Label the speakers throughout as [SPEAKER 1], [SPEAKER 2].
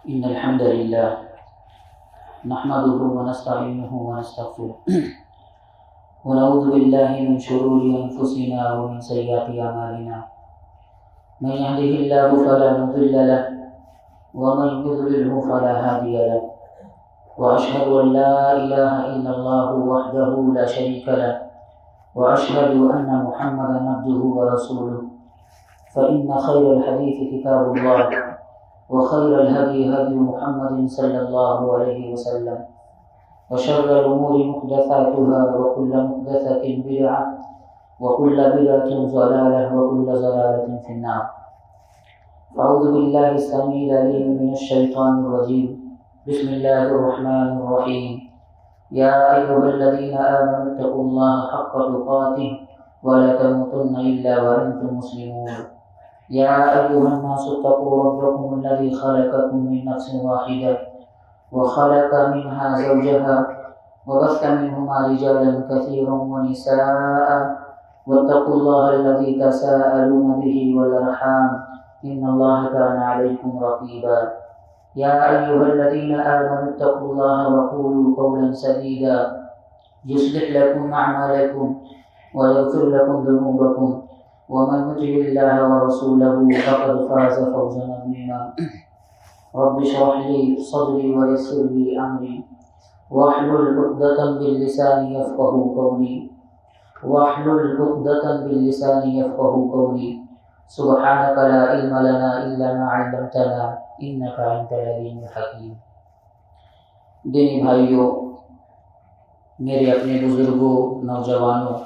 [SPEAKER 1] إن الحمد لله نحمده ونستعينه ونستغفره ونعوذ بالله من شرور أنفسنا ومن سيئات أعمالنا من يهده الله فلا مضل له ومن يضلله فلا هادي له وأشهد أن لا إله إلا الله وحده لا شريك له وأشهد أن محمدا عبده ورسوله فإن خير الحديث كتاب الله وخير الهدي هدي محمد صلى الله عليه وسلم وشر الأمور محدثاتها وكل محدثة بدعة وكل بدعة ضلالة وكل ضلالة في النار. أعوذ بالله السميع العليم من الشيطان الرجيم. بسم الله الرحمن الرحيم. يا أيها الذين آمنوا اتقوا الله حق تقاته ولا تموتن إلا وأنتم مسلمون. يا أيها الناس اتقوا ربكم الذي خلقكم من نفس واحدة وخلق منها زوجها وبث منهما رجالا كثيرا ونساء واتقوا الله الذي تساءلون به والأرحام إن الله كان عليكم رقيبا. يا أيها الذين آمنوا اتقوا الله وقولوا قولا سديدا يصلح لكم أعمالكم ويغفر لكم ذنوبكم ومن يطع الله ورسوله فقد فاز فوزا عظيما. رب اشرح لي صدري ويسر لي أمري واحلل عقدة من لساني يفقهوا قولي سبحانك لا علم لنا إلا ما علمتنا إنك أنت العليم الحكيم. دینی بھائیوں، میرے اپنے بزرگوں، نوجوانوں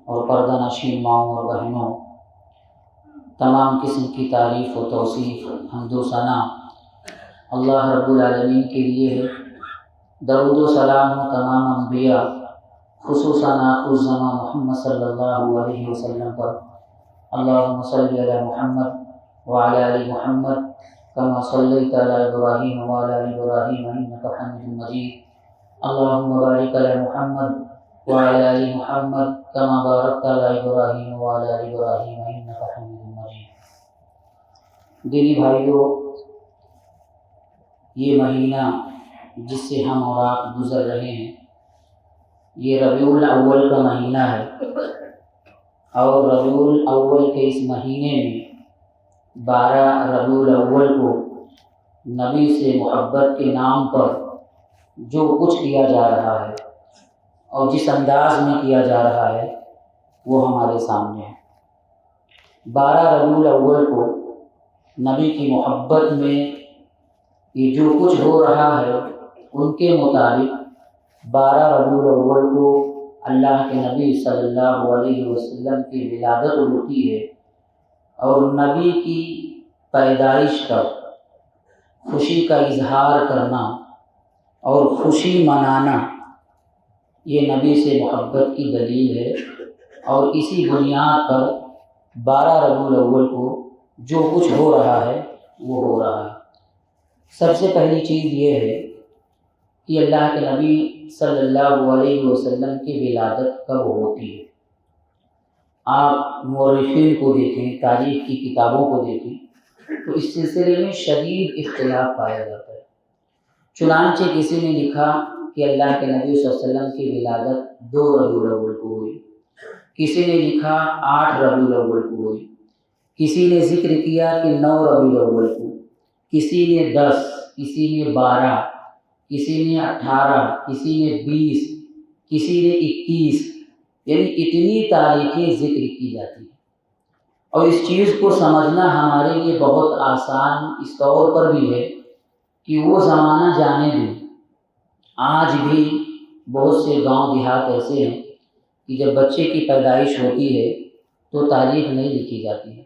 [SPEAKER 1] اور پردہ نشین ماؤں اور بہنوں، تمام قسم کی تعریف و توصیف، حمد و ثنا اللہ رب العالمین کے لیے ہے. درود و سلام ہو تمام انبیاء، خصوصاً آخر الزمان محمد صلی اللہ علیہ وسلم پر. اللہم صلی علی محمد وعلی آل محمد کما صلیت علی ابراہیم وعلی آل ابراہیم انک حمید مجید. اللہم بارک علی محمد وعلی آل محمد کما بارکت علی ابراہیم وعلی آل ابراہیم انک حمید مجید. دینی بھائیوں، یہ مہینہ جس سے ہم اور آپ گزر رہے ہیں، یہ ربیع الاول کا مہینہ ہے، اور ربیع الاول کے اس مہینے میں 12 ربیع الاول کو نبی سے محبت کے نام پر جو کچھ کیا جا رہا ہے اور جس انداز میں کیا جا رہا ہے وہ ہمارے سامنے ہے. 12 ربیع الاول کو نبی کی محبت میں یہ جو کچھ ہو رہا ہے ان کے مطابق 12 ربیع الاول کو اللہ کے نبی صلی اللہ علیہ وسلم کی ولادت ہوتی ہے، اور نبی کی پیدائش پر خوشی کا اظہار کرنا اور خوشی منانا یہ نبی سے محبت کی دلیل ہے. اور اسی بنیاد پر 12 ربیع الاول کو جو کچھ ہو رہا ہے وہ ہو رہا ہے. سب سے پہلی چیز یہ ہے کہ اللہ کے نبی صلی اللہ علیہ وسلم کی ولادت کب ہوتی ہے. آپ مورخین کو دیکھیں، تاریخ کی کتابوں کو دیکھیں تو اس سلسلے میں شدید اختلاف پایا جاتا ہے. چنانچہ کسی نے لکھا کہ اللہ کے نبی صلی اللہ علیہ وسلم کی ولادت 2 ربیع الاول کو ہوئی، کسی نے لکھا 8 ربیع الاول کو ہوئی، کسی نے ذکر کیا کہ 9 ربیع الاول کو، کسی نے 10، کسی نے 12، کسی نے 18، کسی نے 20، کسی نے 21، یعنی اتنی تاریخیں ذکر کی جاتی ہیں. اور اس چیز کو سمجھنا ہمارے لیے بہت آسان اس طور پر بھی ہے کہ وہ زمانہ جانے دیں. آج بھی بہت سے گاؤں دیہات ایسے ہیں کہ جب بچے کی پیدائش ہوتی ہے تو تاریخ نہیں لکھی جاتی ہے.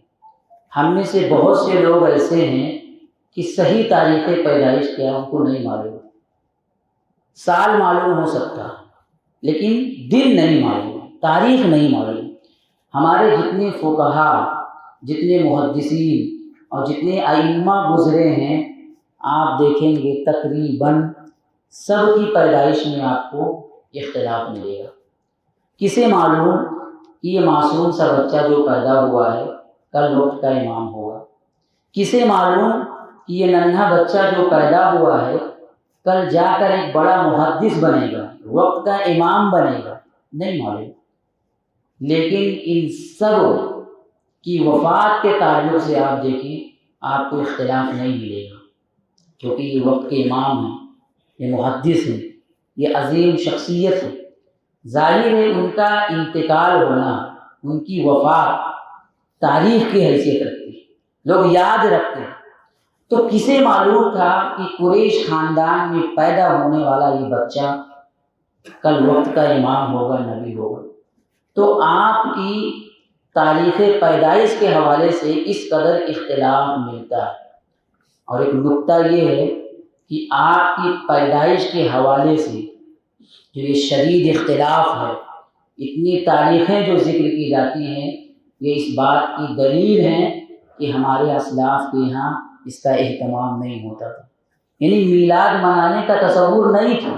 [SPEAKER 1] ہم میں سے بہت سے لوگ ایسے ہیں کہ صحیح تاریخ پیدائش کیا ان کو نہیں معلوم. سال معلوم ہو سکتا لیکن دن نہیں معلوم، تاریخ نہیں معلوم. ہمارے جتنے فقہا، جتنے محدثین اور جتنے ائمہ گزرے ہیں، آپ دیکھیں گے تقریباً سب کی پیدائش میں آپ کو اختلاف ملے گا. کسے معلوم کہ یہ معصوم سا بچہ جو پیدا ہوا ہے کل وقت کا امام ہوگا. کسے معلوم کہ یہ ننھا بچہ جو پیدا ہوا ہے کل جا کر ایک بڑا محدث بنے گا، وقت کا امام بنے گا، نہیں معلوم۔ لیکن ان سب کی وفات کے تعلق سے آپ دیکھیں آپ کو اختلاف نہیں ملے گا، کیونکہ یہ وقت کے امام ہیں، یہ محدث ہیں، یہ عظیم شخصیت ہے۔ ظاہر ہے ان کا انتقال ہونا، ان کی وفات تاریخ کی حیثیت رکھتی ہے، لوگ یاد رکھتے ہیں۔ تو کسے معلوم تھا کہ قریش خاندان میں پیدا ہونے والا یہ بچہ کل وقت کا امام ہوگا، نبی ہوگا؟ تو آپ کی تاریخ پیدائش کے حوالے سے اس قدر اختلاف ملتا ہے۔ اور ایک نکتہ یہ ہے کہ آپ کی پیدائش کے حوالے سے جو یہ شدید اختلاف ہے، اتنی تاریخیں جو ذکر کی جاتی ہیں، یہ اس بات کی دلیل ہے کہ ہمارے اسلاف کے یہاں اس کا اہتمام نہیں ہوتا تھا، یعنی میلاد منانے کا تصور نہیں تھا۔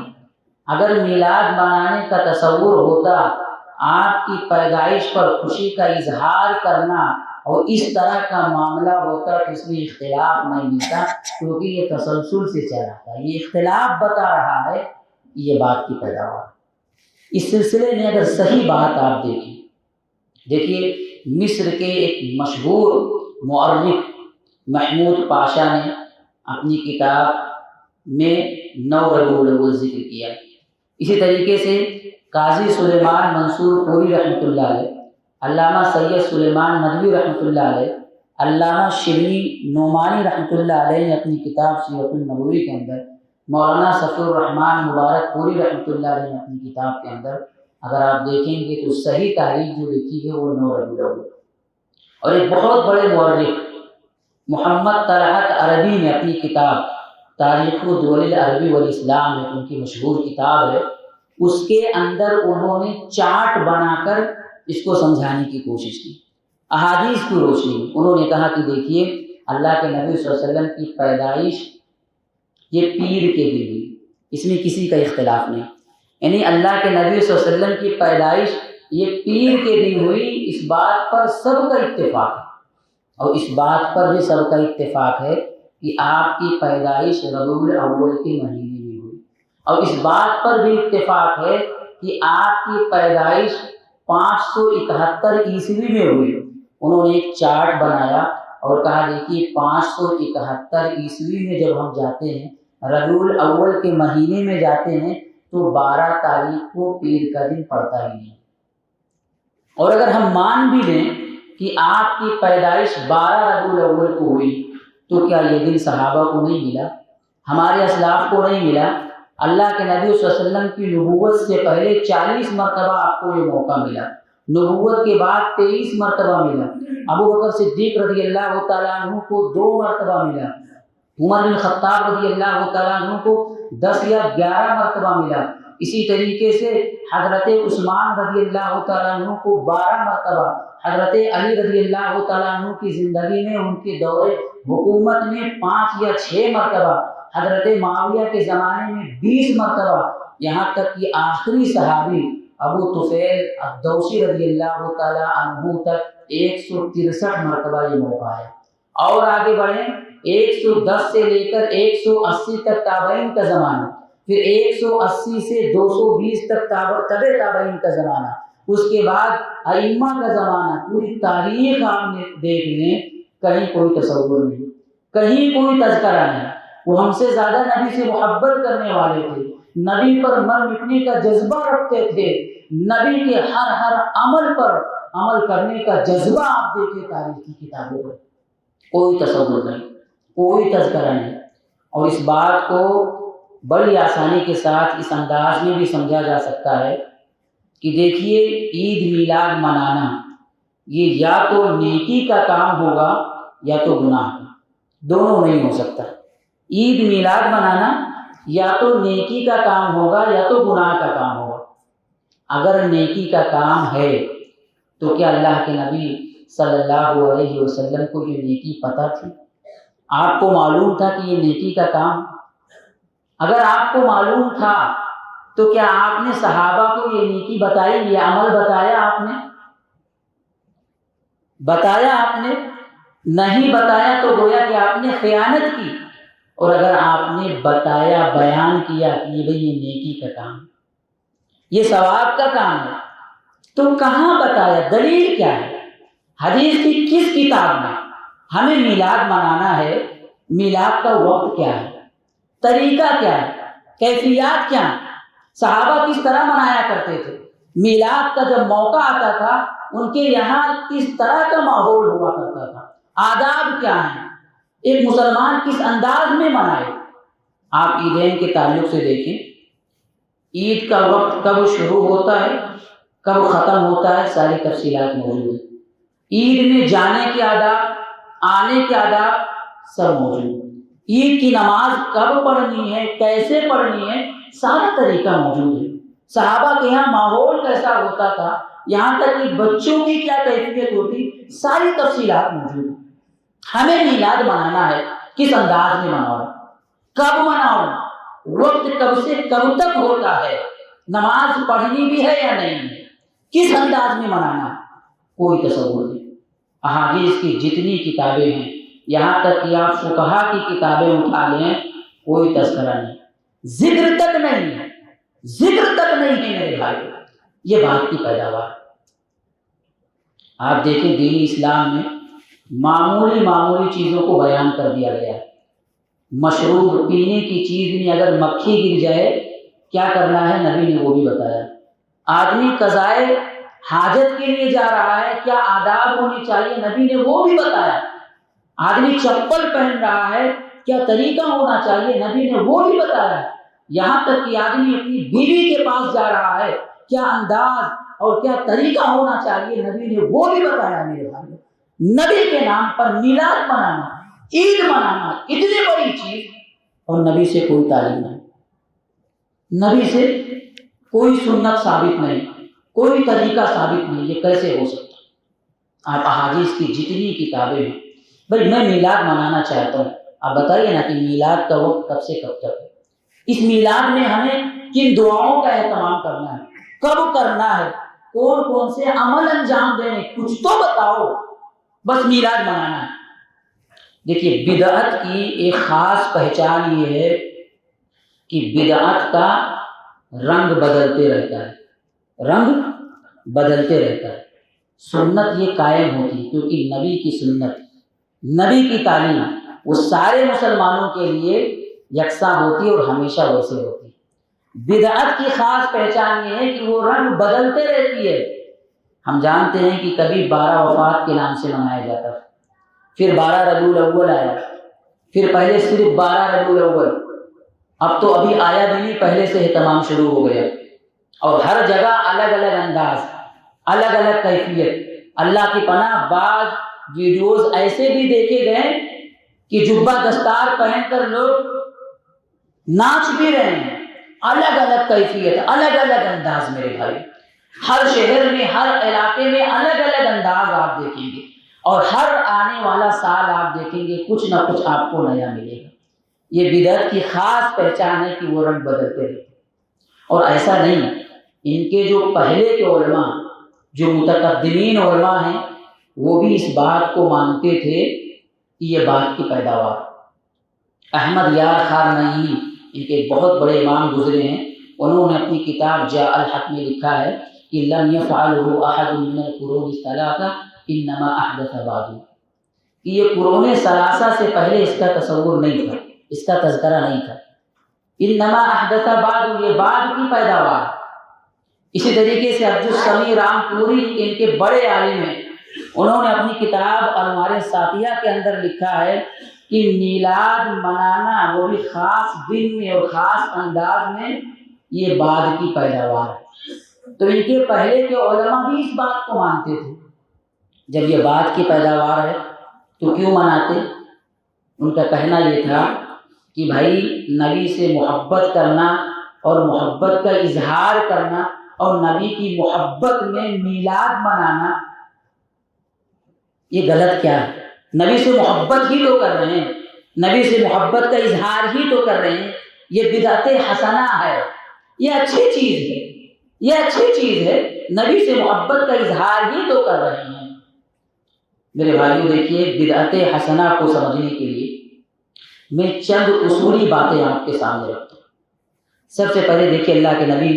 [SPEAKER 1] اگر میلاد منانے کا تصور ہوتا، آپ کی پیدائش پر خوشی کا اظہار کرنا اور اس طرح کا معاملہ ہوتا تو اس میں اختلاف نہیں ملتا، کیونکہ یہ تسلسل سے چلا تھا۔ یہ اختلاف بتا رہا ہے کہ یہ بات کی پیداوار۔ اس سلسلے میں اگر صحیح بات آپ دیکھیے مصر کے ایک مشہور مورخ محمود پاشا نے اپنی کتاب میں 9 ربیع الاول ذکر کیا۔ اسی طریقے سے قاضی سلیمان منصور پوری رحمۃ اللہ علیہ، علامہ سید سلیمان ندوی رحمۃ اللہ علیہ، علامہ شبلی نعمانی رحمۃ اللہ علیہ نے اپنی کتاب سیرت النبوی کے اندر، مولانا صفی الرحمن مبارک پوری رحمۃ اللہ علیہ نے اپنی کتاب کے اندر اگر آپ دیکھیں گے تو صحیح تاریخ جو لکھی ہے وہ 9 ربیع الاول۔ اور ایک بہت بڑے مورخ محمد طلحت عربی نے اپنی کتاب تاریخ دول العربی والاسلام میں، ان کی مشہور کتاب ہے، اس کے اندر انہوں نے چارٹ بنا کر اس کو سمجھانے کی کوشش کی احادیث کی روشنی میں۔ انہوں نے کہا کہ دیکھیے اللہ کے نبی صلی اللہ علیہ وسلم کی پیدائش یہ پیر کے دن ہوئی، اس میں کسی کا اختلاف نہیں، یعنی اللہ کے نبی صلی اللہ علیہ وسلم کی پیدائش یہ پیر کے دن ہوئی، اس بات پر سب کا اتفاق ہے۔ اور اس بات پر بھی سب کا اتفاق ہے کہ آپ کی پیدائش ربیع الاول کے مہینے میں ہوئی، اور اس بات پر بھی اتفاق ہے کہ آپ کی پیدائش 571 عیسوی میں ہوئی۔ انہوں نے ایک چارٹ بنایا اور کہا دیکھیے 571 عیسوی میں جب ہم جاتے ہیں، ربیع الاول کے مہینے میں جاتے ہیں، تو 12 تاریخ کو پیر کا دن پڑتا ہی نہیں۔ اور اگر ہم مان بھی لیں کہ آپ کی پیدائش 12 ربیع الاول کو ہوئی، تو کیا یہ دن صحابہ کو نہیں ملا، ہمارے اسلاف کو نہیں ملا؟ اللہ کے نبی صلی اللہ علیہ وسلم کی نبوت سے پہلے 40 مرتبہ آپ کو یہ موقع ملا، نبوت کے بعد 23 مرتبہ ملا، ابو بکر صدیق رضی اللہ تعالیٰ عنہ کو 2 مرتبہ ملا، عمر بن خطاب رضی اللہ تعالیٰ عنہ کو 10 یا 11 مرتبہ ملا، اسی طریقے سے حضرت عثمان رضی اللہ تعالیٰ عنہ کو 12 مرتبہ، حضرت علی رضی اللہ تعالیٰ عنہ کی زندگی میں ان کے دور حکومت میں 5 یا 6 مرتبہ، حضرت معاویہ کے زمانے میں 20 مرتبہ، یہاں تک کہ آخری صحابی ابو طفیل الدوسی رضی اللہ تعالیٰ عنہ تک 163 مرتبہ یہ موقع ہے۔ اور آگے بڑھیں، 110 سے لے کر 180 تک تابعین کا زمانہ، پھر 180 سے 220 تک تبع تابعین کا زمانہ، اس کے بعد ائمہ کا زمانہ، پوری تاریخ آپ نے دیکھ لیں، کہیں کوئی تصور نہیں، کہیں کوئی تذکرہ نہیں۔ وہ ہم سے زیادہ نبی سے محبت کرنے والے تھے، نبی پر مر مٹنے کا جذبہ رکھتے تھے، نبی کے ہر عمل پر عمل کرنے کا جذبہ آپ دیکھیں تاریخ کی کتابوں پر، کوئی تصور نہیں، کوئی تذکرہ نہیں۔ اور اس بات کو بڑی آسانی کے ساتھ اس انداز میں بھی سمجھا جا سکتا ہے کہ دیکھیے عید میلاد منانا یہ یا تو نیکی کا کام ہوگا یا تو گناہ کا، دونوں نہیں ہو سکتا۔ عید میلاد منانا یا تو نیکی کا کام ہوگا یا تو گناہ کا کام ہوگا۔ اگر نیکی کا کام ہے تو کیا اللہ کے نبی صلی اللہ علیہ وسلم کو یہ نیکی پتہ تھی؟ آپ کو معلوم تھا کہ یہ نیکی کا کام؟ اگر آپ کو معلوم تھا تو کیا آپ نے صحابہ کو یہ نیکی بتائی، یہ عمل بتایا آپ نے؟ نہیں بتایا تو گویا کہ آپ نے خیانت کی، اور اگر آپ نے بتایا، بیان کیا کہ یہ بھئی یہ نیکی کا کام، یہ ثواب کا کام ہے، تو کہاں بتایا؟ دلیل کیا ہے؟ حدیث کی کس کتاب میں؟ ہمیں میلاد منانا ہے، میلاد کا وقت کیا ہے، طریقہ کیا ہے، کیفیات کیا ہیں، صحابہ کس طرح منایا کرتے تھے، میلاد کا جب موقع آتا تھا ان کے یہاں کس طرح کا ماحول ہوا کرتا تھا، آداب کیا ہیں، ایک مسلمان کس انداز میں منائے۔ آپ عیدین کے تعلق سے دیکھیں، عید کا وقت کب شروع ہوتا ہے، کب ختم ہوتا ہے، ساری تفصیلات موجود ہیں۔ عید میں جانے کے آداب، آنے کے آداب سب موجود ہیں۔ عید کی نماز کب پڑھنی ہے، کیسے پڑھنی ہے، سارا طریقہ موجود ہے۔ صحابہ کے یہاں ماحول کیسا ہوتا تھا، یہاں تک کہ بچوں کی کیا کیفیت ہوتی، ساری تفصیلات موجود ہیں۔ ہمیں میلاد منانا ہے، کس انداز میں مناؤ، کب مناؤ، وقت کب سے کب تک ہوتا ہے، نماز پڑھنی بھی ہے یا نہیں، کس انداز میں منانا، کوئی تصور نہیں۔ احادیث کی جتنی کتابیں ہیں، یہاں تک کہ آپ فقہا کی کتابیں اٹھا لیں، کوئی تذکرہ نہیں، ذکر تک نہیں ہے، ذکر تک نہیں ہے میرے بھائی۔ یہ بات کی پیداوار آپ دیکھیں، دین اسلام میں معمولی چیزوں کو بیان کر دیا گیا ہے۔ مشروب پینے کی چیز میں اگر مکھی گر جائے کیا کرنا ہے، نبی نے وہ بھی بتایا۔ آدمی قضائے حاجت کے لیے جا رہا ہے، کیا آداب ہونے چاہیے، نبی نے وہ بھی بتایا۔ آدمی چپل پہن رہا ہے، کیا طریقہ ہونا چاہیے، نبی نے وہ بھی بتایا۔ یہاں تک کہ آدمی اپنی بیوی کے پاس جا رہا ہے، کیا انداز اور کیا طریقہ ہونا چاہیے، نبی نے وہ بھی بتایا۔ میرے بھائی، نبی کے نام پر میلاد منانا، عید منانا، اتنی بڑی چیز، اور نبی سے کوئی تعلیم نہیں، نبی سے کوئی سنت ثابت نہیں، کوئی طریقہ ثابت نہیں، یہ کیسے ہو سکتا؟ آپ احادیث کی جتنی کتابیں ہیں، بھائی میں میلاد منانا چاہتا ہوں، آپ بتائیے نا کہ میلاد کا وقت کب سے کب تک ہے، اس میلاد میں ہمیں کن دعاؤں کا اہتمام کرنا ہے، کب کرنا ہے، کون کون سے عمل انجام دینے، کچھ تو بتاؤ، بس میلاد منانا ہے۔ دیکھیے، بدعت کی ایک خاص پہچان یہ ہے کہ بدعت کا رنگ بدلتے رہتا ہے، رنگ بدلتے رہتا ہے۔ سنت یہ قائم ہوتی، کیونکہ نبی کی سنت، نبی کی تعلیم وہ سارے مسلمانوں کے لیے یکساں ہوتی اور ہمیشہ ویسے ہوتی۔ بدعت کی خاص پہچان یہ ہے کہ وہ رنگ بدلتے رہتی ہے۔ ہم جانتے ہیں کہ کبھی 12 وفات کے نام سے منایا جاتا ہے، پھر 12 ربیع الاول آیا، پھر پہلے صرف 12 ربیع الاول، اب تو ابھی آیا بھی نہیں، پہلے سے اہتمام شروع ہو گیا، اور ہر جگہ الگ الگ انداز، الگ الگ کیفیت۔ اللہ کی پناہ، بعض ویڈیوز ایسے بھی دیکھے گئے کہ جبہ دستار پہن کر لوگ ناچ بھی رہے ہیں، الگ الگ کیفیت، الگ الگ انداز۔ میرے بھائی، ہر شہر میں، ہر علاقے میں الگ الگ انداز آپ دیکھیں گے، اور ہر آنے والا سال آپ دیکھیں گے کچھ نہ کچھ آپ کو نیا ملے گا۔ یہ بدعت کی خاص پہچان ہے کہ وہ رنگ بدلتے رہتے، اور ایسا نہیں، ان کے جو پہلے کے علماء، جو متقدمین علماء ہیں، وہ بھی اس بات کو مانتے تھے کہ یہ بات کی پیداوار۔ احمد یار خارنئی، ان کے بہت بڑے امام گزرے ہیں، انہوں نے اپنی کتاب جاء الحق میں لکھا ہے کہ لم يفعله احد من القرون الثلاثه انما احدث بعد، کہ یہ قرون ثلاثہ سے پہلے اس کا تصور نہیں تھا، اس کا تذکرہ نہیں تھا۔ انما احدث بعد، یہ بعد کی پیداوار۔ اسی طریقے سے عبدالسمیع رام پوری ان کے بڑے عالم ہیں، انہوں نے اپنی کتاب انوار ساتیہ کے اندر لکھا ہے کہ میلاد منانا وہ بھی خاص دن میں اور خاص انداز میں، یہ بعد کی پیداوار ہے۔ تو ان کے پہلے کے علماء بھی اس بات کو مانتے تھے، جب یہ بعد کی پیداوار ہے تو کیوں مناتے؟ ان کا کہنا یہ تھا کہ بھائی، نبی سے محبت کرنا اور محبت کا اظہار کرنا اور نبی کی محبت میں میلاد منانا، یہ غلط کیا ہے؟ نبی سے محبت ہی تو کر رہے ہیں، نبی سے محبت کا اظہار ہی تو کر رہے ہیں، یہ بدعت حسنہ ہے، یہ اچھی چیز ہے، یہ اچھی چیز ہے، نبی سے محبت کا اظہار ہی تو کر رہے ہیں۔ میرے بھائیوں دیکھیے، بدعت حسنہ کو سمجھنے کے لیے میں چند اصولی باتیں آپ کے سامنے رکھتا ہوں۔ سب سے پہلے دیکھیے، اللہ کے نبی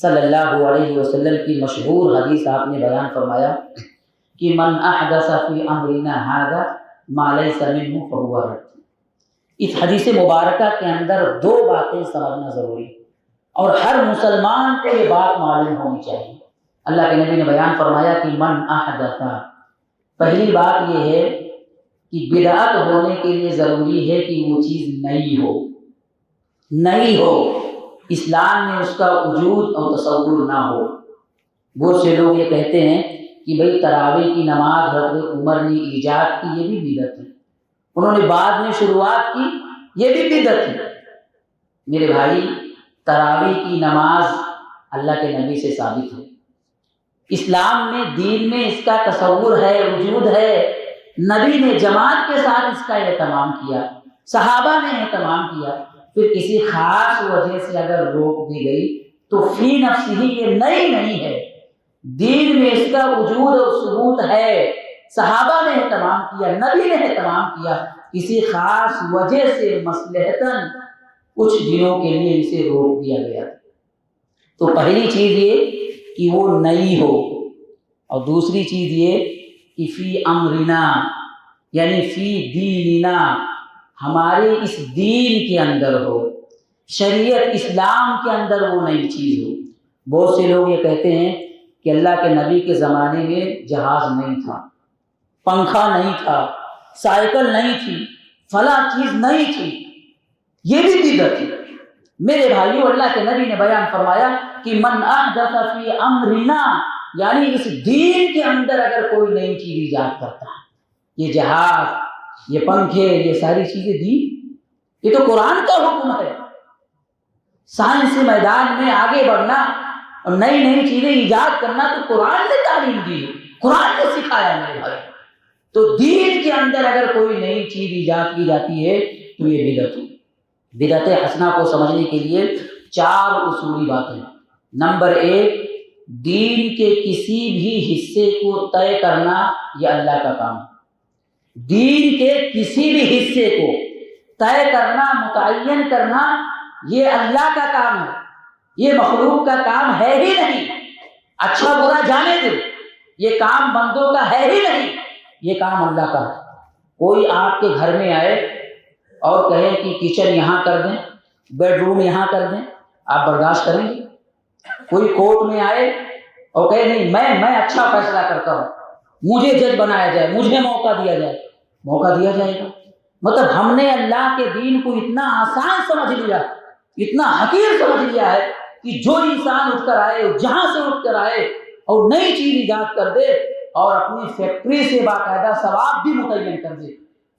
[SPEAKER 1] صلی اللہ علیہ وسلم کی مشہور حدیث آپ نے بیان فرمایا کہ من احدث فی امرنا ھذا ما لیس منہ فہو رد۔ اس حدیث مبارکہ کے اندر دو باتیں سمجھنا ضروری ہے اور ہر مسلمان کو یہ بات معلوم ہونی چاہیے۔ اللہ کے نبی نے بیان فرمایا کہ من احدث، پہلی بات یہ ہے کہ بدعت ہونے کے لیے ضروری ہے کہ وہ چیز نئی ہو، اسلام میں اس کا وجود اور تصور نہ ہو۔ بہت سے لوگ یہ کہتے ہیں کہ بھئی تراویح کی نماز حضرت عمر نے ایجاد کی، یہ بھی بدعت ہے، انہوں نے بعد میں شروعات کی، یہ بھی بدعت ہے۔ میرے بھائی، تراویح کی نماز اللہ کے نبی سے ثابت ہے، اسلام میں دین میں اس کا تصور ہے، وجود ہے، نبی نے جماعت کے ساتھ اس کا اہتمام کیا، صحابہ نے اہتمام کیا، پھر کسی خاص وجہ سے اگر روک دی گئی تو فی نفس ہی یہ نئی نہیں ہے، دین میں اس کا وجود اور ثبوت ہے، صحابہ نے اہتمام کیا، نبی نے اہتمام کیا، کسی خاص وجہ سے مصلحتاً کچھ دنوں کے لیے اسے روک دیا گیا۔ تو پہلی چیز یہ کہ وہ نئی ہو، اور دوسری چیز یہ کہ فی امرنا یعنی فی دیننا، ہمارے اس دین کے اندر ہو، شریعت اسلام کے اندر وہ نئی چیز ہو۔ بہت سے لوگ یہ کہتے ہیں کہ اللہ کے نبی کے زمانے میں جہاز نہیں تھا، پنکھا نہیں تھا، سائیکل نہیں تھی، فلاں چیز نہیں تھی، یہ بھی بدعت ہے۔ میرے بھائیو، اللہ کے نبی نے بیان فرمایا کہ من احدث فی امرنا، یعنی اس دین کے اندر اگر کوئی نئی چیز ایجاد کرتا ہے، یہ جہاز، یہ پنکھے، یہ ساری چیزیں دی، یہ تو قرآن کا حکم ہے۔ سائنسی میدان میں آگے بڑھنا اور نئی نئی چیزیں ایجاد کرنا تو قرآن نے تعلیم دی، قرآن نے سکھایا میرے بھائی۔ تو دین کے اندر اگر کوئی نئی چیز ایجاد کی جاتی ہے تو یہ بدعت ہے۔ بدعت حسنہ کو سمجھنے کے لیے چار اصولی باتیں۔ نمبر ایک، دین کے کسی بھی حصے کو طے کرنا یہ اللہ کا کام ہے۔ دین کے کسی بھی حصے کو طے کرنا، متعین کرنا، یہ اللہ کا کام ہے، یہ مخلوق کا کام ہے ہی نہیں۔ اچھا برا جانے دو، یہ کام بندوں کا ہے ہی نہیں، یہ کام اللہ کا ہے۔ کوئی آپ کے گھر میں آئے اور کہے کہ کچن یہاں کر دیں، بیڈ روم یہاں کر دیں، آپ برداشت کریں گے؟ کوئی کورٹ میں آئے اور کہے نہیں میں اچھا فیصلہ کرتا ہوں، مجھے جج بنایا جائے، مجھے موقع دیا جائے، موقع دیا جائے گا؟ مطلب ہم نے اللہ کے دین کو اتنا آسان سمجھ لیا، اتنا حقیر سمجھ لیا ہے کہ جو انسان اٹھ کر آئے، جہاں سے اٹھ کر آئے اور نئی چیز ایجاد کر دے اور اپنی فیکٹری سے باقاعدہ ثواب بھی متعین کر دے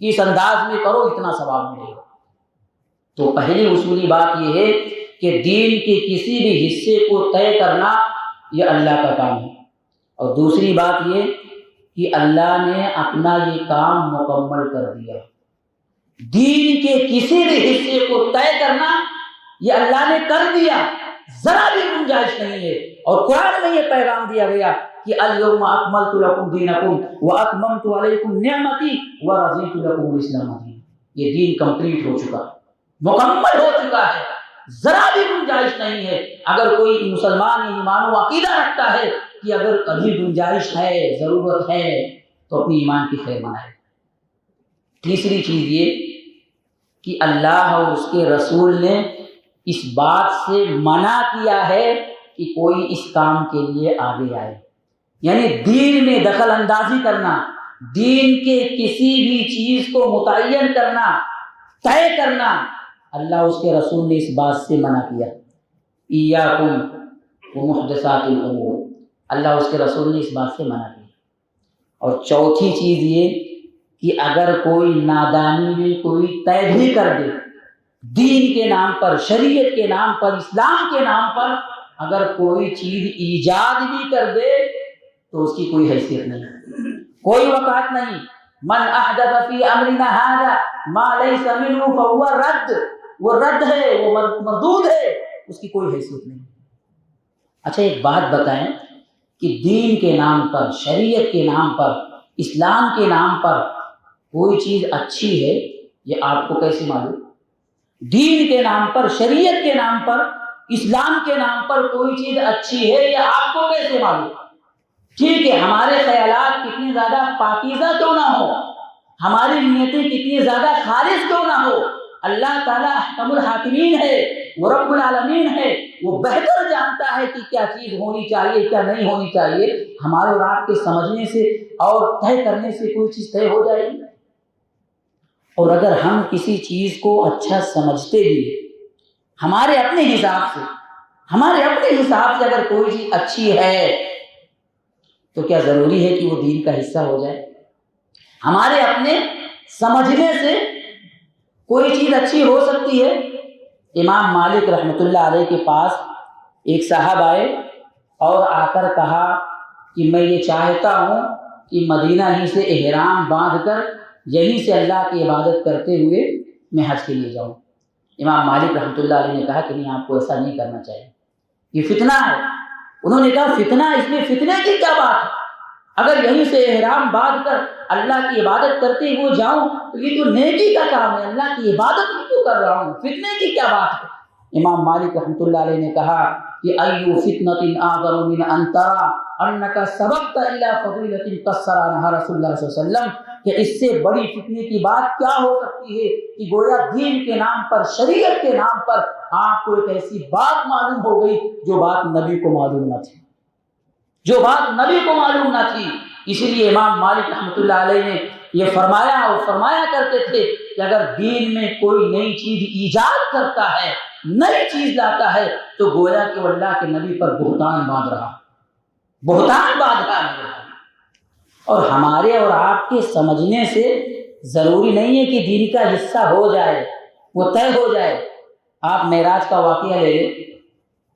[SPEAKER 1] کہ اس انداز میں کرو اتنا ثواب ملے گا۔ تو پہلی اصولی بات یہ ہے کہ دین کے کسی بھی حصے کو طے کرنا یہ اللہ کا کام ہے، اور دوسری بات یہ کہ اللہ نے اپنا یہ کام مکمل کر دیا۔ دین کے کسی بھی حصے کو طے کرنا یہ اللہ نے کر دیا، ذرا بھی گنجائش نہیں ہے۔ اور قرآن میں یہ پیغام دیا گیا کہ الیوم اکملت لکم دینکم واتممت علیکم نعمتی ورضیت لکم الاسلام دینا۔ یہ دین کمپلیٹ ہو چکا، مکمل ہو چکا ہے، ذرا بھی گنجائش نہیں ہے۔ اگر کوئی مسلمان ایمان و عقیدہ رکھتا ہے کہ اگر ابھی گنجائش ہے، ضرورت ہے، تو اپنی ایمان کی خیر منائے۔ تیسری چیز یہ کہ اللہ اور اس کے رسول نے اس بات سے منع کیا ہے کہ کوئی اس کام کے لیے آگے آئے، یعنی دین میں دخل اندازی کرنا، دین کے کسی بھی چیز کو متعین کرنا، طے کرنا، اللہ اس کے رسول نے اس بات سے منع کیا۔ ایاکم ومحدثات الامور، اللہ اس کے رسول نے اس بات سے منع کیا۔ اور چوتھی چیز یہ کہ اگر کوئی نادانی میں کوئی طے بھی کر دے، دین کے نام پر، شریعت کے نام پر، اسلام کے نام پر اگر کوئی چیز ایجاد بھی کر دے تو اس کی کوئی حیثیت نہیں، کوئی وقعت نہیں۔ من احدث فی امرنا ھذا ما لیس منہ فہو رد، وہ رد ہے، وہ مردود ہے، اس کی کوئی حیثیت نہیں۔ اچھا ایک بات بتائیں کہ دین کے نام پر، شریعت کے نام پر، اسلام کے نام پر کوئی چیز اچھی ہے یہ آپ کو کیسے معلوم؟ دین کے نام پر، شریعت کے نام پر، اسلام کے نام پر کوئی چیز اچھی ہے یہ آپ کو کیسے معلوم؟ ٹھیک ہے، ہمارے خیالات کتنے زیادہ پاکیزہ کیوں نہ ہو، ہماری نیتیں کتنی زیادہ خالص کیوں نہ ہو، اللہ تعالیٰ احکم الحاکمین ہے، وہ رب العالمین ہے، وہ بہتر جانتا ہے کہ کیا چیز ہونی چاہیے کیا نہیں ہونی چاہیے۔ ہمارے اور آپ کے سمجھنے سے اور طے کرنے سے کوئی چیز طے ہو جائے گی؟ اور اگر ہم کسی چیز کو اچھا سمجھتے بھی ہمارے اپنے حساب سے اگر کوئی چیز اچھی ہے تو کیا ضروری ہے کہ وہ دین کا حصہ ہو جائے؟ ہمارے اپنے سمجھنے سے کوئی چیز اچھی ہو سکتی ہے؟ امام مالک رحمۃ اللہ علیہ کے پاس ایک صاحب آئے اور آ کر کہا کہ میں یہ چاہتا ہوں کہ مدینہ ہی سے احرام باندھ کر یہیں سے اللہ کی عبادت کرتے ہوئے میں حج کے لیے جاؤں۔ امام مالک رحمۃ اللہ علیہ نے کہا کہ نہیں، آپ کو ایسا نہیں کرنا چاہیے، یہ فتنہ ہے۔ انہوں نے کہا فتنہ؟ اس میں فتنے کی کیا بات ہے؟ اگر یہیں سے احرام باندھ کر اللہ کی عبادت کرتے ہوئے جاؤں تو یہ تو نیکی کا کام ہے، اللہ کی عبادت ہی تو کر رہا ہوں، فتنے کی کیا بات ہے؟ امام مالک رحمۃ اللہ علیہ نے کہا کہ ایو فتنۃ اعظم من ان ترى انک سبقت الی فضیلۃ قصر عنها رسول اللہ صلی اللہ علیہ وسلم، کہ اس سے بڑی فتنے کی بات کیا ہو سکتی ہے کہ گویا دین کے نام پر، شریعت کے نام پر آپ کو ایک ایسی بات معلوم ہو گئی جو بات نبی کو معلوم نہ تھی، جو بات نبی کو معلوم نہ تھی۔ اسی لیے امام مالک رحمۃ اللہ علیہ نے یہ فرمایا اور فرمایا کرتے تھے کہ اگر دین میں کوئی نئی چیز ایجاد کرتا ہے، نئی چیز لاتا ہے، تو گویا کہ وہ اللہ کے نبی پر بہتان باندھ رہا ہے۔ اور ہمارے اور آپ کے سمجھنے سے ضروری نہیں ہے کہ دین کا حصہ ہو جائے، وہ طے ہو جائے۔ آپ معراج کا واقعہ لے لیں،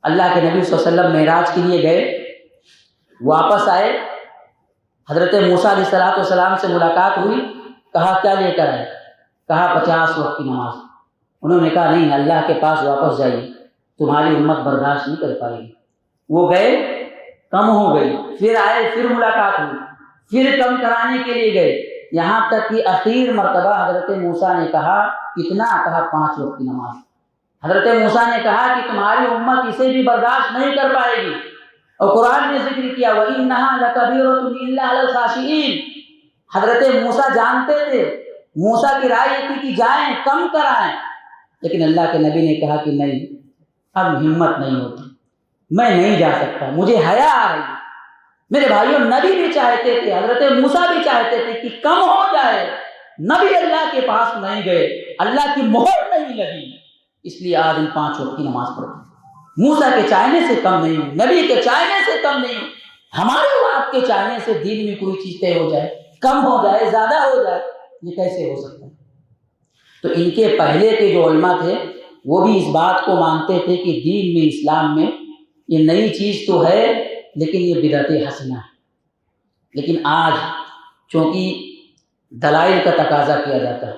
[SPEAKER 1] اللہ کے نبی صلی اللہ علیہ وسلم معراج کے لیے گئے، واپس آئے، حضرت موسیٰ علیہ السلام سے ملاقات ہوئی، کہا کیا لے کر آئے؟ کہا 50 وقت کی نماز۔ انہوں نے کہا نہیں، اللہ کے پاس واپس جائیے، تمہاری امت برداشت نہیں کر پائے گی۔ وہ گئے، کم ہو گئی، پھر آئے، پھر ملاقات ہوئی، پھر کم کرانے کے لیے گئے، یہاں تک کہ آخر مرتبہ حضرت موسیٰ نے کہا کتنا؟ کہا 5 وقت کی نماز۔ حضرت موسیٰ نے کہا کہ تمہاری امت اسے بھی برداشت نہیں کر پائے گی، اور قرآن نے ذکر کیا وَإِنَّهَا لَكَبِيرَةٌ إِلَّا عَلَى الْخَاشِعِينَ۔ حضرت موسیٰ جانتے تھے، موسیٰ کی رائے تھی کہ جائیں، کم کرائیں، لیکن اللہ کے نبی نے کہا کہ نہیں، اب ہمت نہیں ہوتی، میں نہیں جا سکتا، مجھے حیا آ رہی ہے۔ میرے بھائیوں، نبی بھی چاہتے تھے، حضرت موسیٰ بھی چاہتے تھے کہ کم ہو جائے، نبی اللہ کے پاس نہیں گئے، اللہ کی مہر نہیں لگی، اس لیے آج ہم 5 وقت کی نماز پڑھتے ہیں۔ موسیٰ کے چاہنے سے کم نہیں ہوں، نبی کے چاہنے سے کم نہیں ہوں۔ ہمارے اور آپ کے چاہنے سے دین میں کوئی چیز طے ہو جائے، کم ہو جائے، زیادہ ہو جائے، یہ کیسے ہو سکتا ہے؟ تو ان کے پہلے کے جو علماء تھے وہ بھی اس بات کو مانتے تھے کہ دین میں، اسلام میں یہ نئی چیز تو ہے لیکن یہ بدعت حسنہ ہے۔ لیکن آج چونکہ دلائل کا تقاضا کیا جاتا ہے،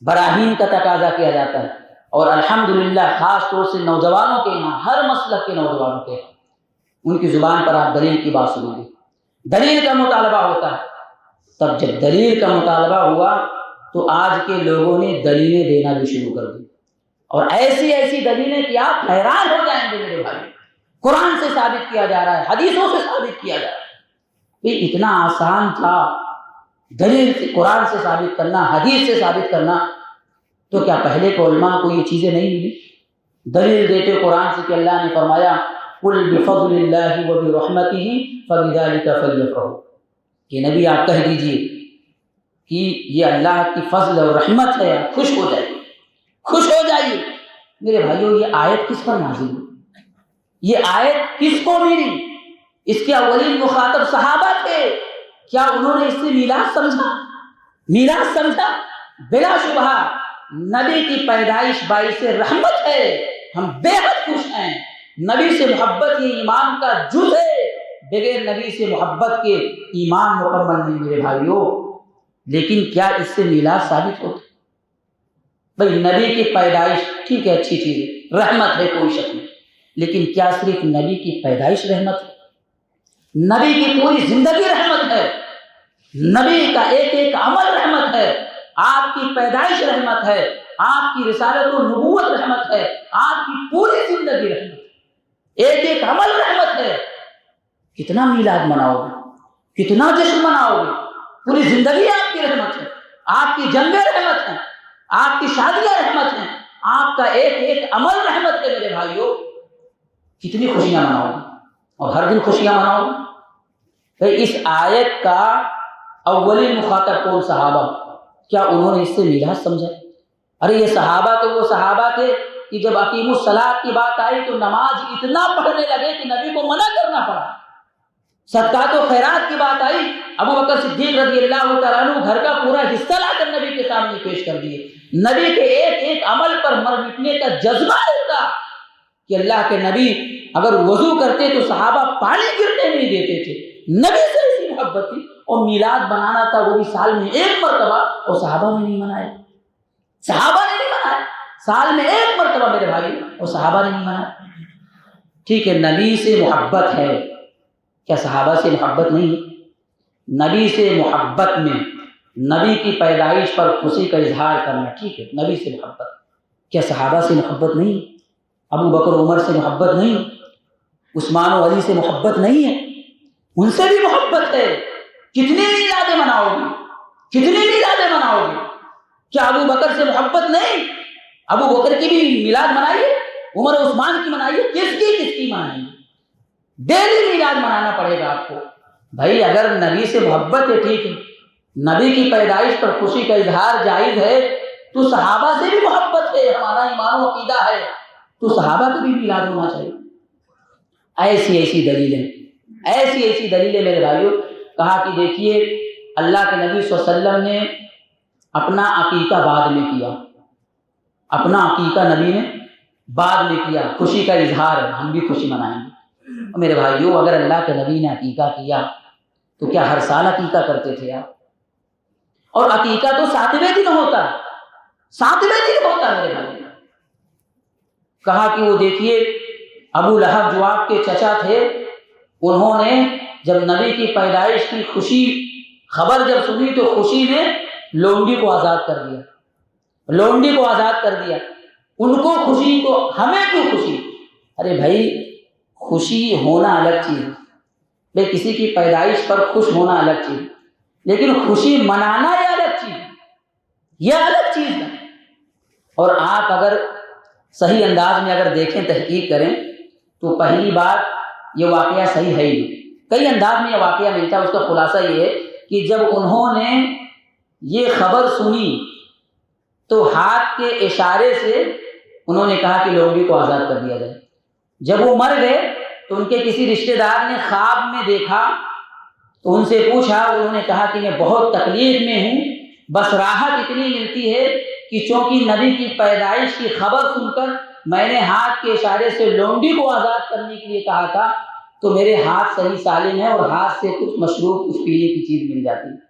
[SPEAKER 1] براہین کا تقاضا کیا جاتا ہے، اور الحمدللہ خاص طور سے نوجوانوں کے یہاں، ہر مسلک کے نوجوانوں کے یہاں، ان کی زبان پر آپ دلیل کی بات سنیں گے، دلیل کا مطالبہ ہوتا ہے۔ تب جب دلیل کا مطالبہ ہوا تو آج کے لوگوں نے دلیلیں دینا بھی شروع کر دی، اور ایسی ایسی دلیلیں کہ آپ حیران ہو جائیں گے میرے بھائی۔ قرآن سے ثابت کیا جا رہا ہے، حدیثوں سے ثابت کیا جا رہا ہے۔ یہ اتنا آسان تھا دلیل سے، قرآن سے ثابت کرنا، حدیث سے ثابت کرنا، تو کیا پہلے کے علماء کو یہ چیزیں نہیں ملی؟ دلیل دیتے قرآن سے کہ اللہ نے فرمایا قُلْ بِفَضْلِ اللَّهِ وَبِرَحْمَتِهِ فَبِذَلِكَ فَلْيَفْرَحُوا، کہ نبی آپ کہہ دیجئے کہ یہ اللہ کی فضل اور رحمت ہے، آپ خوش ہو جائیے، خوش ہو جائیے۔ میرے بھائیوں، یہ آیت کس پر نازل ہوئی؟ یہ آیت کس کو ملی؟ اس کے اولین مخاطب صحابہ تھے، کیا انہوں نے اس سے میراث سمجھا؟ میراث سمجھا؟ بلا شبہ نبی کی پیدائش باعث رحمت ہے، ہم بے حد خوش ہیں۔ نبی سے محبت یہ ایمان کا جز ہے، بغیر نبی سے محبت کے ایمان مکمل نہیں میرے بھائیوں۔ لیکن کیا اس سے میراث ثابت ہوتا؟ بھائی نبی کی پیدائش ٹھیک ہے، اچھی چیز ہے، رحمت ہے، کوئی شک نہیں، لیکن کیا صرف نبی کی پیدائش رحمت ہے؟ نبی کی پوری زندگی رحمت ہے؟ نبی کا ایک ایک عمل رحمت ہے، آپ کی پیدائش رحمت ہے، آپ کی رسالت و نبوت رحمت ہے، آپ کی پوری زندگی رحمت ہے، ایک ایک عمل رحمت ہے۔ کتنا میلاد مناؤ گے، کتنا جشن مناؤ گے، پوری زندگی آپ کی رحمت ہے، آپ کی جنگیں رحمت ہیں، آپ کی شادیاں رحمت ہیں، آپ کا ایک ایک عمل رحمت ہے۔ میرے بھائیوں کتنی خوشیاں مناؤ گے، اور ہر دن خوشیاں مناؤ گے۔ بھئی اس آیت کا اولین مخاطب کون؟ صحابہ۔ کیا انہوں نے اس سے میلاد سمجھا؟ ارے یہ صحابہ تو وہ صحابہ تھے کہ جب اقیموا الصلاۃ کی بات آئی تو نماز اتنا پڑھنے لگے کہ نبی کو منع کرنا پڑا۔ صدقات و خیرات کی بات آئی، ابو بکر صدیق رضی اللہ تعالیٰ عنہ گھر کا پورا حصہ لا کر نبی کے سامنے پیش کر دیے۔ نبی کے ایک ایک عمل پر مر مٹنے کا جذبہ ہوتا کہ اللہ کے نبی اگر وضو کرتے تو صحابہ پانی گرنے نہیں دیتے تھے۔ نبی سے ایسی محبت تھی، اور میلاد بنانا تھا وہ بھی سال میں ایک مرتبہ، اور صحابہ نے نہیں منایا، صحابہ نے نہیں منایا، سال میں ایک مرتبہ میرے بھائی، اور صحابہ نے نہیں منایا۔ ٹھیک ہے، نبی سے محبت ہے، کیا صحابہ سے محبت نہیں ہے؟ نبی سے محبت میں نبی کی پیدائش پر خوشی کا اظہار کرنا ٹھیک ہے، نبی سے محبت، کیا صحابہ سے محبت نہیں؟ ابو بکر عمر سے محبت نہیں؟ عثمان و علی سے محبت نہیں ہے؟ ان سے بھی محبت ہے۔ کتنی میلادیں مناؤ گے، کتنی میلادیں مناؤ گے؟ کیا ابو بکر سے محبت نہیں؟ ابو بکر کی بھی میلاد منائیے، عمر و عثمان کی منائیے، کس کی منائیے؟ ڈیلی میلاد منانا پڑے گا آپ کو۔ بھائی اگر نبی سے محبت ہے ٹھیک ہے، نبی کی پیدائش پر خوشی کا اظہار جائز ہے، تو صحابہ سے بھی محبت ہے، ہمارا ایمان و عقیدہ ہے، تو صحابہ کا بھی میلاد ہونا چاہیے۔ ایسی دلیلیں میرے بھائیوں، کہا کہ دیکھیے اللہ کے نبی صلی اللہ علیہ وسلم نے اپنا عقیقہ بعد میں کیا، اپنا عقیقہ نبی نے بعد میں کیا، خوشی کا اظہار ہے، ہم بھی خوشی منائیں گے۔ میرے بھائیوں اگر اللہ کے نبی نے عقیقہ کیا تو کیا ہر سال عقیقہ کرتے تھے آپ؟ اور عقیقہ تو 7ویں دن ہوتا، 7ویں دن ہوتا میرے بھائی۔ کہا کہ وہ دیکھیے ابو لہب جو آپ کے چچا تھے، انہوں نے جب نبی کی پیدائش کی خوشی خبر جب سنی تو خوشی میں لونڈی کو آزاد کر دیا، لونڈی کو آزاد کر دیا۔ ان کو خوشی تو ہمیں کیوں خوشی؟ ارے بھائی خوشی ہونا الگ چیز ہے، بھائی کسی کی پیدائش پر خوش ہونا الگ چیز، لیکن خوشی منانا یہ الگ چیز ہے، یہ الگ چیز ہے۔ اور آپ اگر صحیح انداز میں اگر دیکھیں، تحقیق کریں، تو پہلی بات یہ واقعہ صحیح ہے ہی نہیں، کئی انداز میں یہ واقعہ ملتا ہے۔ اس کا خلاصہ یہ ہے کہ جب انہوں نے یہ خبر سنی تو ہاتھ کے اشارے سے انہوں نے کہا کہ لونڈی کو آزاد کر دیا جائے۔ جب وہ مر گئے تو ان کے کسی رشتہ دار نے خواب میں دیکھا تو ان سے پوچھا، انہوں نے کہا کہ میں بہت تکلیف میں ہوں، بس راحت اتنی ملتی ہے کہ چونکہ نبی کی پیدائش کی خبر سن کر میں نے ہاتھ کے اشارے سے لونڈی کو آزاد کرنے کے لیے کہا تھا، تو میرے ہاتھ صحیح سالم ہے اور ہاتھ سے کچھ مشروب، کچھ پینے کی چیز مل جاتی ہے۔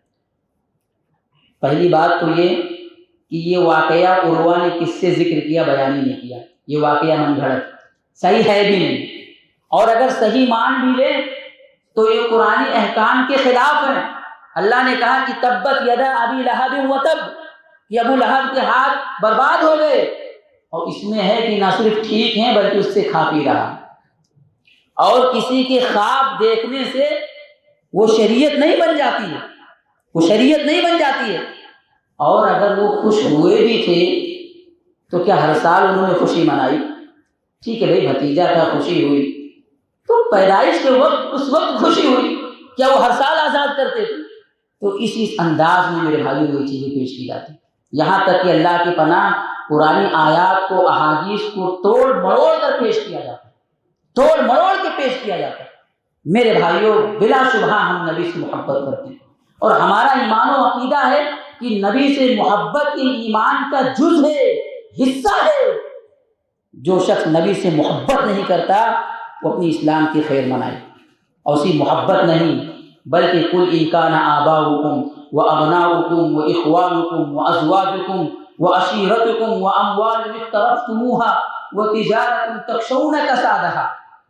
[SPEAKER 1] پہلی بات تو یہ کہ یہ واقعہ عروہ نے کس سے ذکر کیا، بیان ہی نہیں کیا، یہ واقعہ من گھڑت صحیح ہے بھی نہیں، اور اگر صحیح مان بھی لے تو یہ قرآنی احکام کے خلاف ہے۔ اللہ نے کہا کہ تبت یدا ابی لہب وتب، کہ ابو لہب کے ہاتھ برباد ہو گئے، اور اس میں ہے کہ نہ صرف ٹھیک ہیں بلکہ اس سے کھا پی رہا۔ اور کسی کے خواب دیکھنے سے وہ شریعت نہیں بن جاتی ہے، وہ شریعت نہیں بن جاتی ہے۔ اور اگر وہ خوش ہوئے بھی تھے تو کیا ہر سال انہوں نے خوشی منائی؟ ٹھیک ہے بھائی بھتیجا تھا، خوشی ہوئی، تو پیدائش کے وقت اس وقت خوشی ہوئی، کیا وہ ہر سال آزاد کرتے تھے؟ تو اس انداز میں میرے بھائیوں یہ چیزیں پیش کی جاتی، یہاں تک کہ اللہ کی پناہ قرآنی آیات کو، احادیث کو توڑ مروڑ کر پیش کیا جاتا ہے، توڑ مروڑ کے پیش کیا جاتا ہے۔ میرے بھائیوں بلا شبہ ہم نبی سے محبت کرتے ہیں، اور ہمارا ایمان و عقیدہ ہے کہ نبی سے محبت ایمان کا جز ہے، حصہ ہے۔ جو شخص نبی سے محبت نہیں کرتا وہ اپنی اسلام کی خیر منائے، اور اسی محبت نہیں بلکہ قل ان کان آباؤکم وابناؤکم واخوانکم وازواجکم وعشیرتکم واموال اقترفتموها وتجارة تخشون کسادها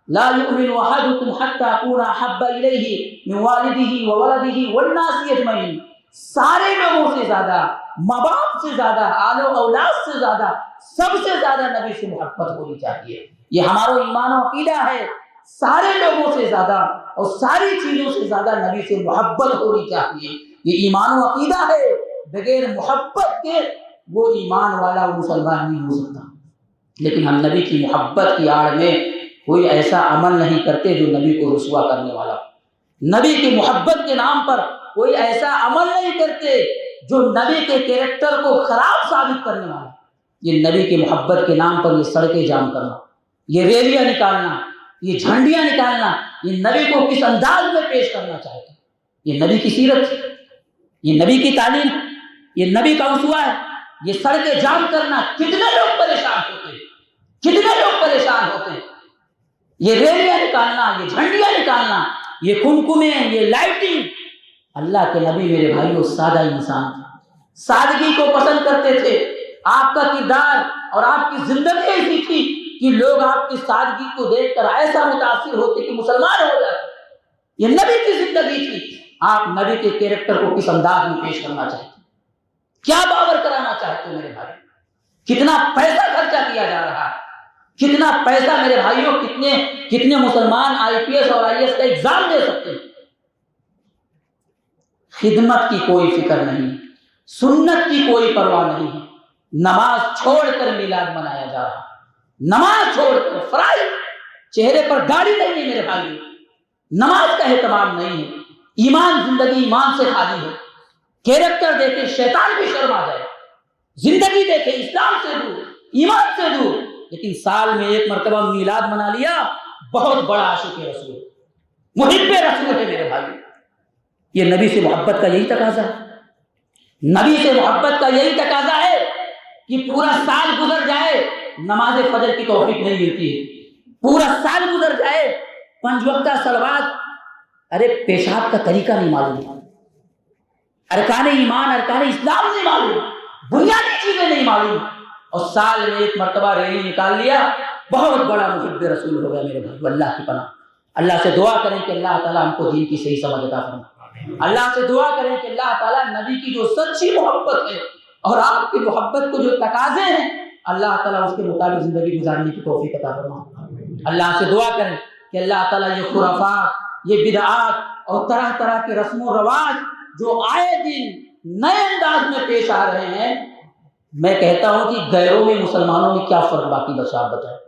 [SPEAKER 1] لا یؤمن احدکم حتی اکون احب الیہ من والدہ وولدہ والناس اجمعین، سارے لوگوں سے زیادہ، ماں باپ سے زیادہ، آل و اولاد سے زیادہ، سب سے زیادہ نبی سے محبت ہونی چاہیے۔ یہ ہمارا ایمان و عقیدہ ہے، سارے لوگوں سے زیادہ اور ساری چیزوں سے زیادہ نبی سے محبت ہونی چاہیے۔ یہ ایمان و عقیدہ ہے، بغیر محبت کے وہ ایمان والا وہ مسلمان نہیں ہو سکتا۔ لیکن ہم نبی کی محبت کی آڑ میں کوئی ایسا عمل نہیں کرتے جو نبی کو رسوا کرنے والا، نبی کی محبت کے نام پر کوئی ایسا عمل نہیں کرتے جو نبی کے کیریکٹر کو خراب ثابت کرنے والا۔ یہ نبی کی محبت کے نام پر یہ سڑکیں جام کرنا، یہ ریلیاں نکالنا، یہ جھنڈیاں نکالنا، یہ نبی کو کس انداز میں پیش کرنا چاہتے ہیں؟ یہ نبی کی سیرت، یہ نبی کی تعلیم، یہ نبی کا اسوہ ہے۔ یہ سڑکیں جام کرنا، کتنے لوگ پریشان ہوتے ہیں، کتنے لوگ پریشان ہوتے ہیں۔ یہ ریلیاں نکالنا، یہ جھنڈیاں نکالنا، یہ کمکمیں، یہ لائٹنگ۔ اللہ کے نبی میرے بھائیوں سادہ انسان تھے، سادگی کو پسند کرتے تھے۔ آپ کا کردار اور آپ کی زندگی ایسی تھی کہ لوگ آپ کی سادگی کو دیکھ کر ایسا متاثر ہوتے کہ مسلمان ہو جاتے۔ یہ نبی کی زندگی تھی۔ آپ نبی کے کیریکٹر کو کس انداز میں پیش کرنا چاہتے ہیں؟ کیا باور کرانا چاہتے ہیں میرے بھائی؟ کتنا پیسہ خرچہ کیا جا رہا ہے، کتنا پیسہ میرے بھائیوں، کتنے مسلمان آئی پی ایس اور آئی ایس کا ایگزام دے سکتے ہیں۔ خدمت کی کوئی فکر نہیں، سنت کی کوئی پرواہ نہیں ہے۔ نماز چھوڑ کر میلاد منایا جا رہا، نماز چھوڑ کر، فرائض، چہرے پر داڑھی نہیں ہے میرے بھائیوں، نماز کا اہتمام نہیں ہے۔ ایمان، زندگی ایمان سے خالی ہے۔ کیریکٹر دیکھے شیطان بھی شرم آ جائے، زندگی دیکھے اسلام سے دور، ایمان سے دور، لیکن سال میں ایک مرتبہ میلاد منا لیا، بہت بڑا عاشق رسول، محب رسول ہے میرے بھائی۔ یہ نبی سے محبت کا یہی تقاضا ہے، نبی سے محبت کا یہی تقاضا ہے کہ پورا سال گزر جائے نماز فجر کی توفیق نہیں ملتی ہے، پورا سال گزر جائے 5 وقتہ صلوات، ارے پیشاب کا طریقہ نہیں معلوم، ارکان ایمان، ارکان اسلام نہیں معلوم، بنیادی چیزیں نہیں معلوم، اور سال میں ایک مرتبہ ریلی نکال لیا، بہت بڑا محب رسول ہو گیا میرے بھائی۔ اللہ کی پناہ، اللہ سے دعا کریں کہ اللہ تعالیٰ ہم کو دین کی صحیح سمجھ عطا فرمائے۔ اللہ سے دعا کریں کہ اللہ تعالیٰ نبی کی جو سچی محبت ہے اور آپ کی محبت کو جو تقاضے ہیں، اللہ تعالیٰ اس کے مطابق زندگی گزارنے کی توفیق عطا فرمائے۔ اللہ سے دعا کریں کہ اللہ تعالیٰ یہ خرافات، یہ بدعات اور طرح طرح کے رسم و رواج جو آئے دن نئے انداز میں پیش آ رہے ہیں، میں کہتا ہوں کہ غیروں میں مسلمانوں میں کیا فرق باقی بچا، آپ بتائیں،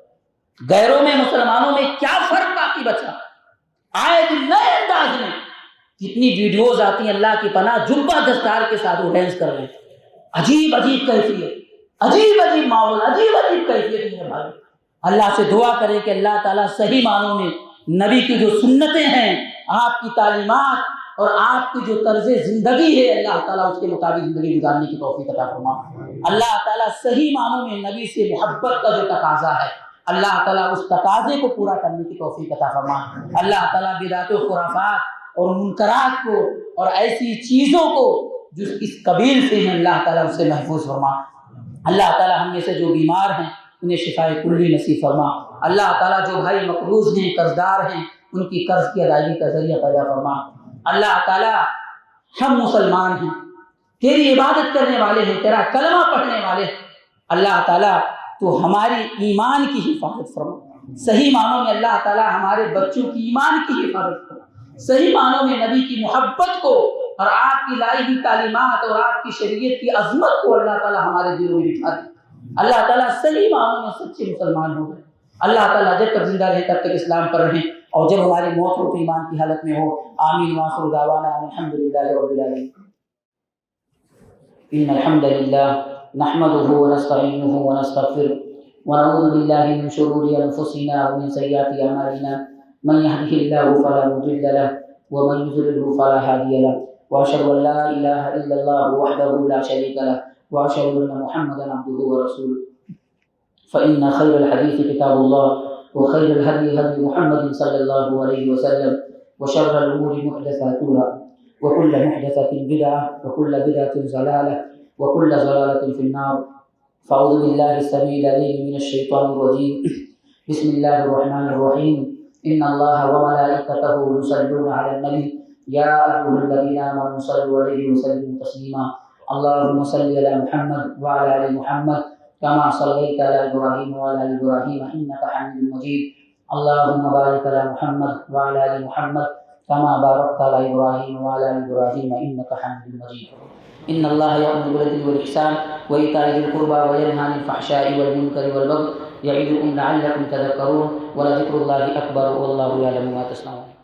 [SPEAKER 1] غیروں میں مسلمانوں میں کیا فرق باقی بچا؟ آئے دن نئے انداز میں کتنی ویڈیوز آتی ہیں، اللہ کی پناہ، جبہ دستار کے ساتھ وہ ڈانس کر رہے ہیں، عجیب عجیب کیفیت، عجیب عجیب ماحول، عجیب عجیب کیفیت میرے بھائی۔ اللہ سے دعا کریں کہ اللہ تعالیٰ صحیح معنوں میں نبی کی جو سنتیں ہیں، آپ کی تعلیمات اور آپ کی جو طرز زندگی ہے، اللہ تعالیٰ اس کے مطابق زندگی گزارنے کی توفیق عطا فرمائے۔ اللہ تعالیٰ صحیح معنوں میں نبی سے محبت کا جو تقاضا ہے، اللہ تعالیٰ اس تقاضے کو پورا کرنے کی توفیق عطا فرمائے۔ اللہ تعالیٰ بدعت و خرافات اور منکرات کو اور ایسی چیزوں کو جو اس قبیل سے ہیں، اللہ تعالیٰ اس سے محفوظ فرما۔ اللہ تعالیٰ ہم میں سے جو بیمار ہیں انہیں شفائے کلی نصیب فرما۔ اللہ تعالیٰ جو بھائی مقروض ہیں، قرضدار ہیں، ان کی قرض کی ادائیگی کا ذریعہ پیدا فرما۔ اللہ تعالیٰ ہم مسلمان ہیں، تیری عبادت کرنے والے ہیں، تیرا کلمہ پڑھنے والے ہیں، اللہ تعالیٰ تو ہماری ایمان کی حفاظت فرما۔ صحیح معنوں میں اللہ تعالیٰ ہمارے بچوں کی ایمان کی حفاظت فرما، صحیح معنوں میں نبی کی محبت کو اور آپ کی لائی ہوئی تعلیمات اور آپ کی شریعت کی عظمت کو اللہ تعالیٰ ہمارے دلوں میں بٹھا دے۔ اللہ تعالیٰ صحیح معنوں میں سچے مسلمان ہو گئے۔ اللہ تعالیٰ جب تک زندہ رہے تب تک اسلام پر رہیں، اور جب ہماری موت ہو تو ایمان کی حالت میں ہو۔ آمین وآخر دعوانا الحمدللہ رب العالمین۔ ان الحمد للہ نحمده ونستعینه ونستغفره ونعوذ باللہ من شرور انفسنا ومن سیئات اعمالنا، من يهده الله فلا مضل له ومن يضلل فلا هادي له، واشهد ان لا اله الا الله وحده لا شريك له، واشهد ان محمدا عبده ورسوله۔ فان خير الحديث كتاب الله، وخير الهدي هدي محمد صلى الله عليه وسلم، وشر الامور محدثاتها، وكل محدثة بدعة، وكل بدعة ضلالة، وكل ضلالة في النار۔ فأعوذ بالله السميع العليم من الشيطان الرجيم، بسم الله الرحمن الرحيم۔ إن الله وملائكته يصلون على النبي يا أيها الذين آمنوا صلوا عليه وسلموا تسليما اللهم صل على محمد وعلى آل محمد كما صليت على إبراهيم وعلى آل إبراهيم إنك حميد مجيد اللهم بارك على محمد وعلى آل محمد كما باركت على إبراهيم وعلى آل إبراهيم إنك حميد مجيد إن الله يأمر بالعدل والإحسان وإيتاء ذي القربى وينهى عن الفحشاء والمنكر والبغي يعظكم لعلكم تذكرون ولذكر الله أكبر والله يعلم ما تصنعون.